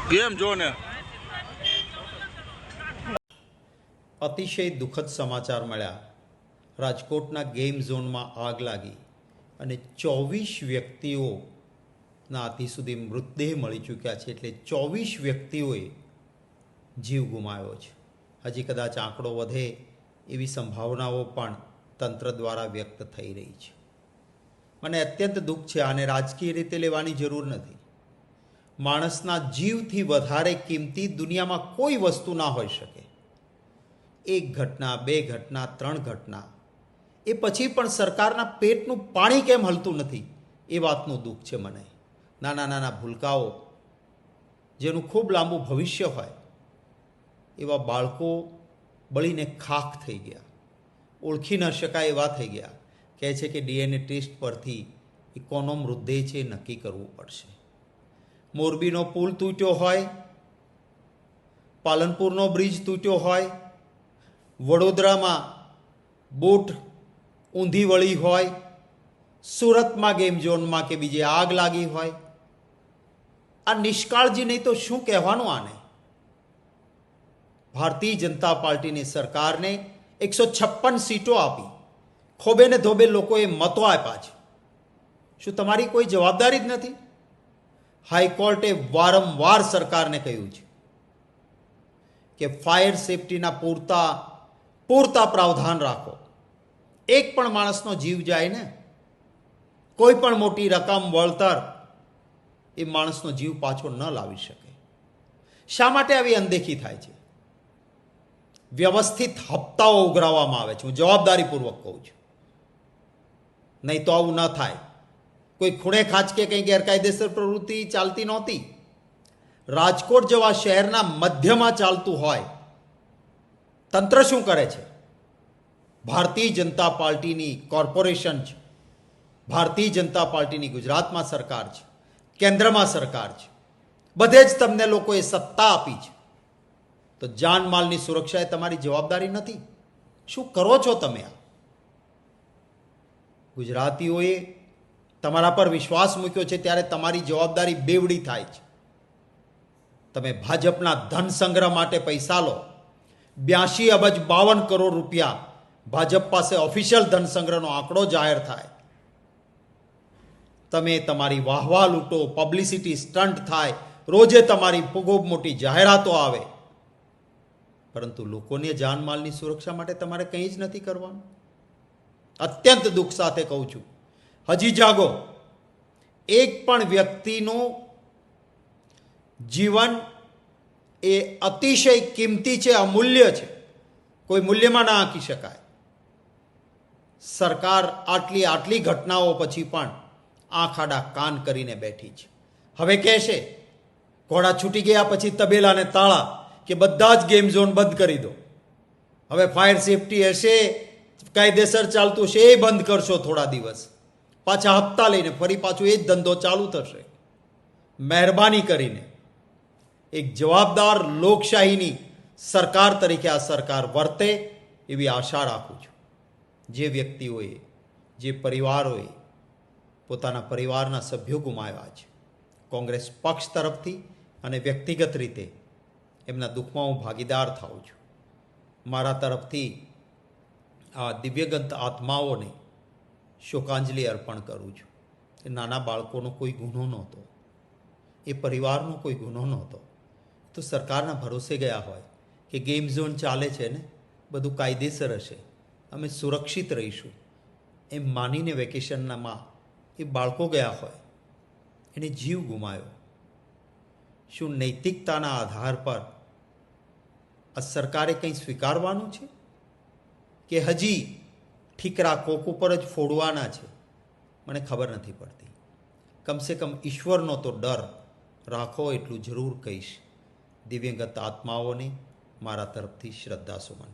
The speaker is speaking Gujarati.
કેમ જો ને અતિશય દુઃખદ સમાચાર મળ્યા. રાજકોટના ગેમ ઝોનમાં આગ લાગી અને 24 વ્યક્તિઓના આથી સુધી મૃતદેહ મળી ચૂક્યા છે. એટલે 24 વ્યક્તિઓએ જીવ ગુમાવ્યો છે. હજી કદાચ આંકડો વધે એવી સંભાવનાઓ પણ તંત્ર દ્વારા વ્યક્ત થઈ રહી છે. મને અત્યંત દુઃખ છે. આને રાજકીય રીતે લેવાની જરૂર નથી. માણસના જીવથી વધારે કિંમતી દુનિયામાં કોઈ વસ્તુ ના હોઈ શકે. એક ઘટના, બે ઘટના, 3 ઘટના, એ પછી પણ સરકારના પેટનું પાણી કેમ હલતું નથી એ વાતનું દુઃખ છે મને. નાના નાના ભૂલકાઓ જેનું ખૂબ લાંબુ ભવિષ્ય હોય એવા બાળકો બળીને ખાખ થઈ ગયા, ઓળખી ન શકાય એવા થઈ ગયા. કહે છે કે DNA ટેસ્ટ પરથી એ કોનો મૃતદેહ છે એ નક્કી કરવું પડશે. મોરબીનો પુલ તૂટ્યો હોય, પાલનપુરનો બ્રિજ તૂટ્યો હોય, વડોદરામાં બોટ ઊંધી વળી હોય, સુરતમાં ગેમ ઝોનમાં કે બીજે આગ લાગી હોય, આ નિષ્કાળજી નહીં તો શું કહેવાનું આને? ભારતીય જનતા પાર્ટીની સરકારને 156 સીટો આપી, ખોબે ને ધોબે લોકોએ મતો આપ્યા છે. શું તમારી કોઈ જવાબદારી જ નથી? હાઈકોર્ટે વારંવાર સરકારને કહ્યું છે કે ફાયર સેફટીના પૂરતા પ્રાવધાન રાખો. એક પણ માણસનો જીવ જાય ને, કોઈ પણ મોટી રકમ વળતર એ માણસનો જીવ પાછો ન લાવી શકે. શા માટે આવી અનદેખી થાય છે? વ્યવસ્થિત હપ્તાઓ ઉઘરાવવામાં આવે છે. હું જવાબદારીપૂર્વક કહું છું, નહીં તો આવું ન થાય. કોઈ ખૂણે ખાંચકે કંઈ ગેરકાયદેસર પ્રવૃત્તિ ચાલતી નહોતી. રાજકોટ જેવા શહેરના મધ્યમાં ચાલતું હોય, તંત્ર શું કરે છે? ભારતીય જનતા પાર્ટીની કોર્પોરેશન છે, ભારતીય જનતા પાર્ટીની ગુજરાતમાં સરકાર છે, કેન્દ્રમાં સરકાર છે, બધે જ તમને લોકોએ સત્તા આપી છે. તો જાનમાલની સુરક્ષા એ તમારી જવાબદારી નથી? શું કરો છો તમે? આ ગુજરાતીઓએ તમારા પર વિશ્વાસ મૂક્યો છે ત્યારે તમારી જવાબદારી બેવડી થાય છે. તમે ભાજપના ધન સંગ્રહ માટે પૈસા લો. 82 અબજ 52 કરોડ રૂપિયા ભાજપ પાસે ઓફિશિયલ ધન સંગ્રહનો આંકડો જાહેર થાય. તમે તમારી વાહવા લૂંટો, પબ્લિસિટી સ્ટન્ટ થાય, રોજે તમારી ખૂબ મોટી જાહેરાતો આવે, પરંતુ લોકોને જાનમાલની સુરક્ષા માટે તમારે કંઈ જ નથી કરવાનું. અત્યંત દુઃખ સાથે કહું છું, હજી જાગો. એક પણ વ્યક્તિનું જીવન એ અતિશય કિંમતી છે, અમૂલ્ય છે, કોઈ મૂલ્યમાં ના આંકી શકાય. સરકાર આટલી ઘટનાઓ પછી પણ આંખ આડા કાન કરીને બેઠી છે. હવે કહેશે ઘોડા છૂટી ગયા પછી તબેલાને તાળા, કે બધા જ ગેમ ઝોન બંધ કરી દો. હવે ફાયર સેફટી હશે, કાયદેસર ચાલતું હશે, એ બંધ કરશો થોડા દિવસ, પાછા હપ્તા લઈને ફરી પાછું એ જ ધંધો ચાલુ થશે. મહેરબાની કરીને એક જવાબદાર લોકશાહીની સરકાર તરીકે આ સરકાર વર્તે એવી આશા રાખું છું. જે વ્યક્તિઓએ, જે પરિવારોએ પોતાના પરિવારના સભ્યો ગુમાવ્યા છે, કોંગ્રેસ પક્ષ તરફથી અને વ્યક્તિગત રીતે એમના દુઃખમાં હું ભાગીદાર થાઉં છું. મારા તરફથી આ દિવ્યગંત આત્માઓને શોકાંજલિ અર્પણ કરું છું. એ નાના બાળકોનો કોઈ ગુનો નહોતો, એ પરિવારનો કોઈ ગુનો નહોતો. તો સરકારના ભરોસે ગયા હોય કે ગેમ ઝોન ચાલે છે ને, બધું કાયદેસર હશે, અમે સુરક્ષિત રહીશું, એમ માનીને વેકેશનમાં એ બાળકો ગયા હોય, એને જીવ ગુમાવ્યો. શું નૈતિકતાના આધાર પર આ સરકારે કંઈ સ્વીકારવાનું છે કે હજી ઠીકરા કોક ઉપર જ ફોડવાના છે? મને ખબર નથી પડતી. કમસે કમ ઈશ્વરનો તો ડર રાખો, એટલું જરૂર કહીશ. દિવ્યગત આત્માઓને મારા તરફથી શ્રદ્ધાસુમન.